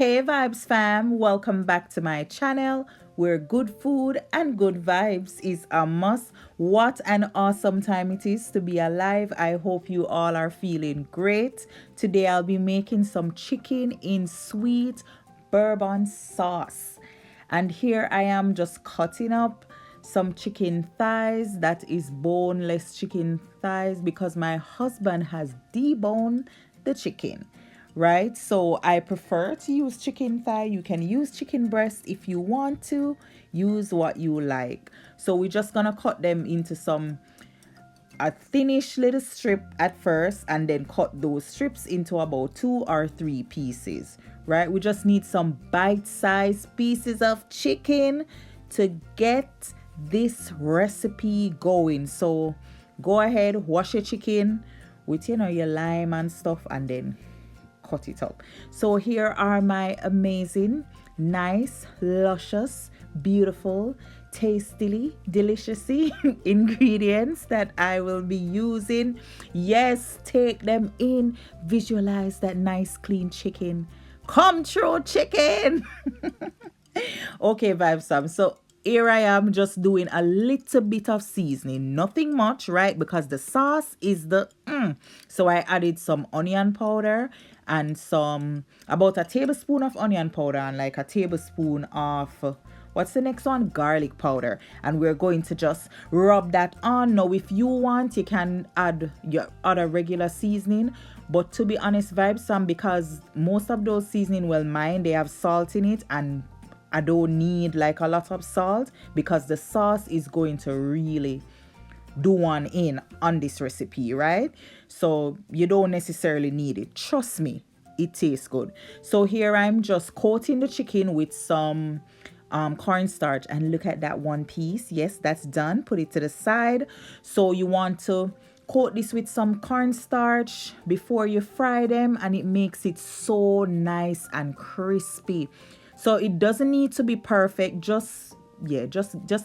Hey Vibes fam, welcome back to my channel where good food and good vibes is a must. What an awesome time it is to be alive. I hope you all are feeling great. Today I'll be making some chicken in sweet bourbon sauce. And here I am just cutting up some chicken thighs, that is boneless chicken thighs, because my husband has deboned the chicken, right? So I prefer to use chicken thigh. You can use chicken breast if you want to. Use what you like. So we're just gonna cut them into some a thinnish little strip at first, and then cut those strips into about 2 or 3 pieces, right? We just need some bite-sized pieces of chicken to get this recipe going. So go ahead, wash your chicken with your lime and stuff, and then cut it up. So here are my amazing, nice, luscious, beautiful, tastily, deliciously ingredients that I will be using. Yes, take them in. Visualize that nice, clean chicken. Come true, chicken. Okay, Vibe Sam. So here I am just doing a little bit of seasoning, nothing much, right? Because the sauce is the So I added some onion powder and some about a tablespoon of onion powder and like a tablespoon of what's the next one, garlic powder, and we're going to just rub that on. Now if you want, you can add your other regular seasoning, but to be honest, Vibe Sam, because most of those seasoning, well, mine, they have salt in it, and I don't need like a lot of salt because the sauce is going to really do one in on this recipe, right? So you don't necessarily need it. Trust me, it tastes good. So here I'm just coating the chicken with some cornstarch, and look at that one piece. Yes, that's done. Put it to the side. So you want to coat this with some cornstarch before you fry them, and it makes it so nice and crispy. So it doesn't need to be perfect, just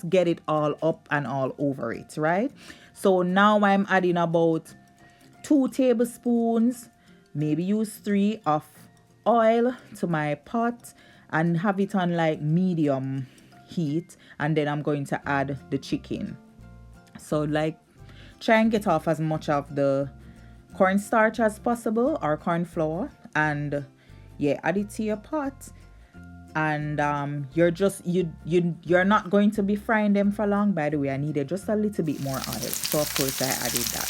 get it all up and all over it, right? So now I'm adding about 2 tablespoons, maybe use 3, of oil to my pot, and have it on like medium heat, and then I'm going to add the chicken. So like try and get off as much of the cornstarch as possible, or corn flour, and yeah, add it to your pot. And you're not going to be frying them for long. By the way, I needed just a little bit more oil, so of course I added that.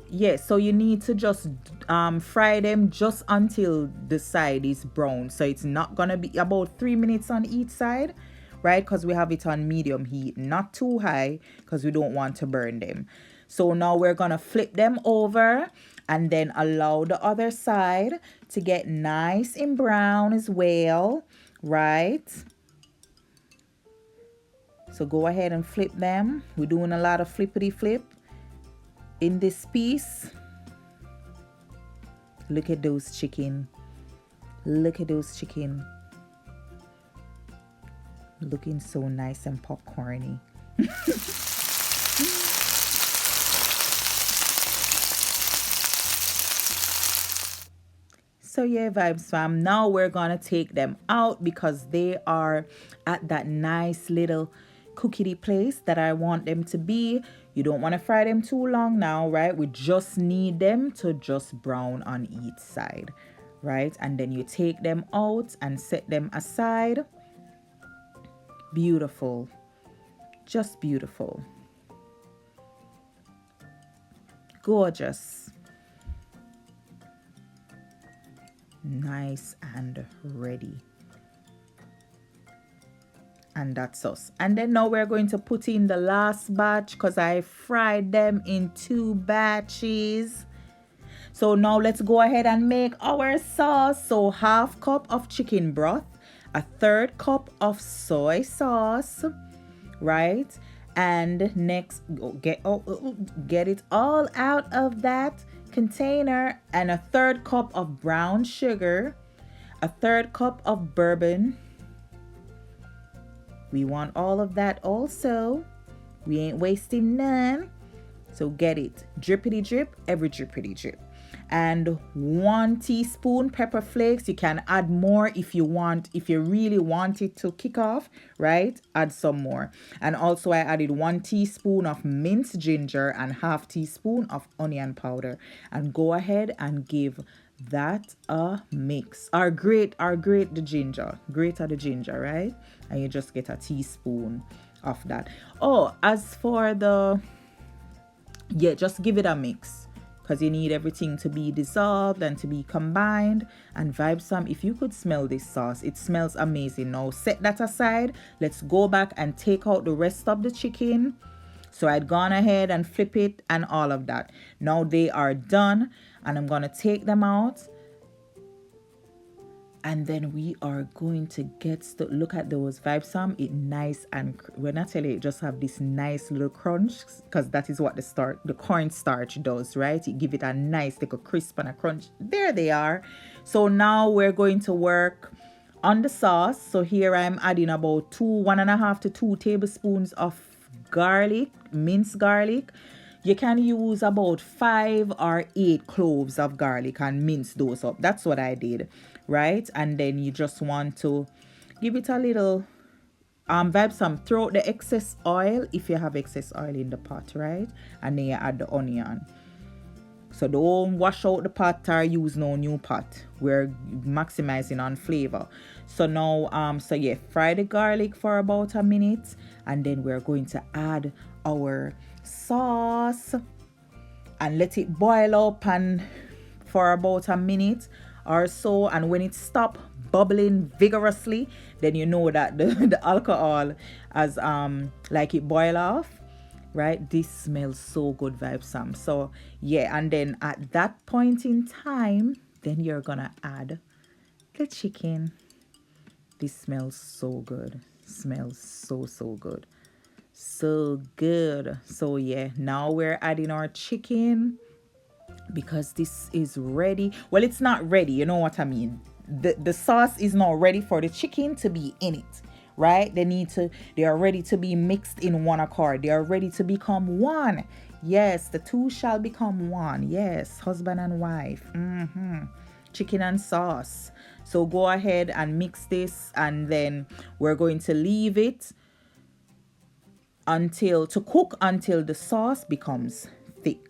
Yes, so you need to just fry them just until the side is brown. So it's not gonna be about 3 minutes on each side, right? Because we have it on medium heat, not too high, because we don't want to burn them. So now we're gonna flip them over and then allow the other side to get nice and brown as well, right? So go ahead and flip them. We're doing a lot of flippity flip in this piece. Look at those chicken. Look at those chicken. Looking so nice and popcorny. So yeah, Vibes fam, now we're gonna take them out because they are at that nice little cookity place that I want them to be. You don't want to fry them too long now, right? We just need them to just brown on each side, right? And then you take them out and set them aside. Beautiful, just beautiful, gorgeous, nice and ready. And that's us. And then now we're going to put in the last batch because I fried them in 2 batches. So now let's go ahead and make our sauce. So 1/2 cup of chicken broth, 1/3 cup of soy sauce, right? And next, get it all out of that container, and 1/3 cup of brown sugar, 1/3 cup of bourbon. We want all of that also. We ain't wasting none. So get it, drippity drip, every drippity drip. And 1 teaspoon pepper flakes. You can add more if you want, if you really want it to kick off, right? Add some more. And also I added 1 teaspoon of minced ginger and ½ teaspoon of onion powder. And go ahead and give that a mix. Or grate the ginger, right? And you just get a teaspoon of that. Oh, as for the, yeah, just give it a mix, because you need everything to be dissolved and to be combined. And vibes fam, if you could smell this sauce, it smells amazing. Now set that aside. Let's go back and take out the rest of the chicken. So I'd gone ahead and flip it and all of that. Now they are done, and I'm gonna take them out. And then we are going to get to look at those vibes fam. It nice, and when I tell you, it just have this nice little crunch, because that is what the cornstarch does, right? It give it a nice little crisp and a crunch. There they are. So now we're going to work on the sauce. So here I'm adding about 1.5 to 2 tablespoons of garlic, minced garlic. You can use about 5 or 8 cloves of garlic and mince those up. That's what I did, right? And then you just want to give it a little vibes some. Throw out the excess oil if you have excess oil in the pot, right? And then you add the onion. So don't wash out the pot or use no new pot. We're maximizing on flavor. So now so yeah, fry the garlic for about a minute, and then we're going to add our sauce and let it boil up and for about a minute or so. And when it stops bubbling vigorously, then you know that the alcohol has like it boil off, right? This smells so good, vibes Sam. So yeah, and then at that point in time, then you're gonna add the chicken. This smells so good. Smells so good. So good. So yeah, now we're adding our chicken, because this is ready. Well, it's not ready, you know what I mean. The sauce is not ready for the chicken to be in it, right? They are ready to be mixed in one accord. They are ready to become one. Yes, the two shall become one. Yes, husband and wife. Chicken and sauce. So go ahead and mix this, and then we're going to leave it to cook until the sauce becomes thick.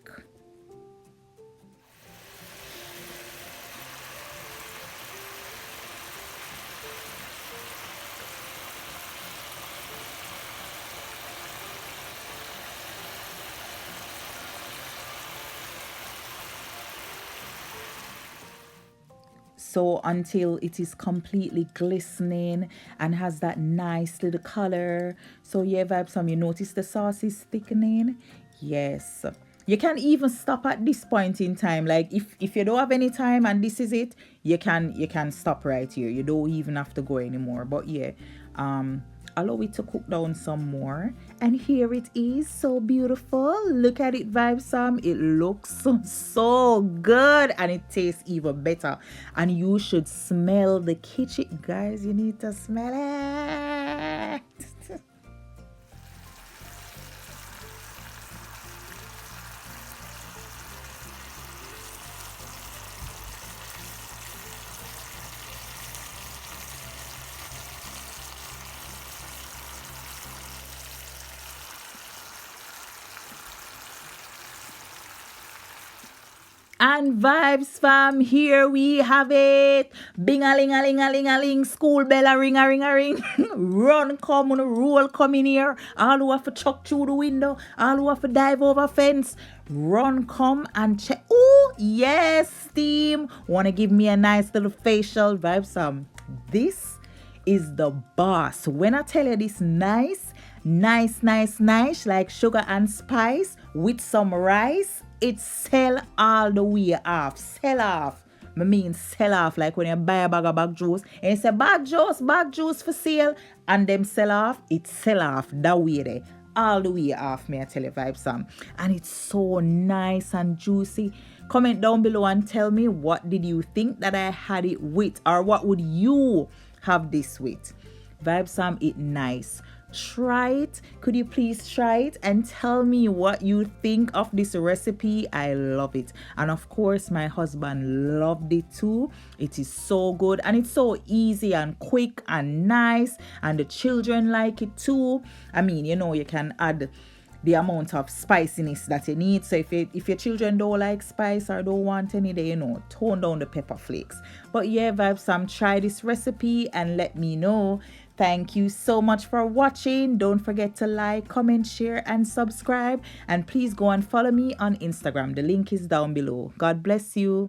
So until it is completely glistening and has that nice little color. So yeah, vibes fam, you notice the sauce is thickening. Yes, you can even stop at this point in time. Like if you don't have any time and this is it, you can stop right here. You don't even have to go anymore. But yeah, allow it to cook down some more. And here it is, so beautiful. Look at it, vibes fam. It looks so good, and it tastes even better. And you should smell the kitchen, guys. You need to smell it. And vibes fam, here we have it. Bing-a-ling-a-ling-a-ling-a-ling. School bell a ring-a-ring-a-ring. Run, come on, roll, come in here. All who have to chuck through the window. All who have to dive over fence. Run, come and check. Oh, yes, team. Want to give me a nice little facial, vibes fam. This is the boss. When I tell you this nice, like sugar and spice with some rice, it sell all the way off. Sell off. I mean sell off, like when you buy a bag of bag juice and you say bag juice for sale, and them sell off, it sell off that way there. All the way off, may I tell you, vibes Sam. And it's so nice and juicy. Comment down below and tell me, what did you think that I had it with, or what would you have this with? Vibes Sam, it nice. Try it. Could you please try it and tell me what you think of this recipe? I love it. And of course, my husband loved it too. It is so good and it's so easy and quick and nice. And the children like it too. I mean, you can add the amount of spiciness that you need. So if your children don't like spice or don't want any, tone down the pepper flakes. But yeah, Vibes Fam, try this recipe and let me know. Thank you so much for watching. Don't forget to like, comment, share, and subscribe. And please go and follow me on Instagram. The link is down below. God bless you.